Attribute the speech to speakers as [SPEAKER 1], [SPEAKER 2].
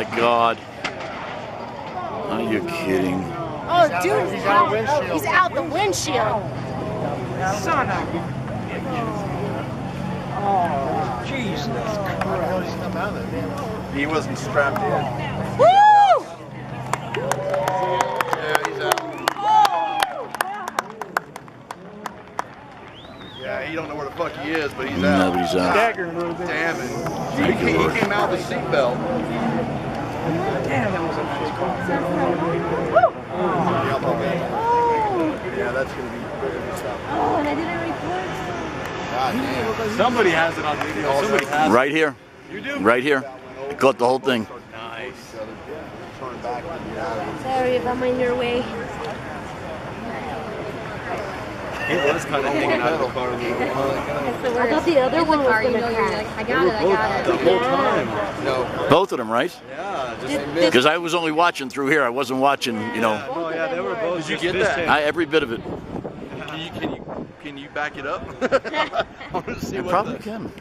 [SPEAKER 1] my God. Are you kidding?
[SPEAKER 2] Oh, dude, he's out the windshield.
[SPEAKER 3] Son of a... Oh, Jesus Christ.
[SPEAKER 4] He wasn't strapped in.
[SPEAKER 2] Woo!
[SPEAKER 4] Yeah, he's out. Yeah, he don't know where the fuck he is, but he's out.
[SPEAKER 1] Nobody's out.
[SPEAKER 3] Staggering a little bit.
[SPEAKER 4] Damn it. He came out with a seatbelt.
[SPEAKER 3] Damn, that was a nice car.
[SPEAKER 4] Yeah, that's going to be
[SPEAKER 2] Oh, and I didn't record.
[SPEAKER 4] God damn.
[SPEAKER 5] Somebody has it on video. Somebody has it.
[SPEAKER 1] Right here.
[SPEAKER 5] You do?
[SPEAKER 1] Right here. I caught the whole thing.
[SPEAKER 5] Nice.
[SPEAKER 2] Sorry if I'm in your way.
[SPEAKER 5] He was kind of hanging out of the car a little while.
[SPEAKER 2] I thought the other one was going to crash.
[SPEAKER 6] I got it, I got
[SPEAKER 5] The
[SPEAKER 6] it.
[SPEAKER 5] whole time.
[SPEAKER 4] No.
[SPEAKER 1] Both of them, right?
[SPEAKER 5] Yeah. Just,
[SPEAKER 1] Because I was only watching through here. I wasn't watching, you know,
[SPEAKER 5] no, yeah, they were both.
[SPEAKER 4] Did you
[SPEAKER 5] just
[SPEAKER 4] get that?
[SPEAKER 1] I, every bit of it.
[SPEAKER 4] Can you back it up? I want to see
[SPEAKER 1] I
[SPEAKER 4] what
[SPEAKER 1] probably
[SPEAKER 4] the-
[SPEAKER 1] can.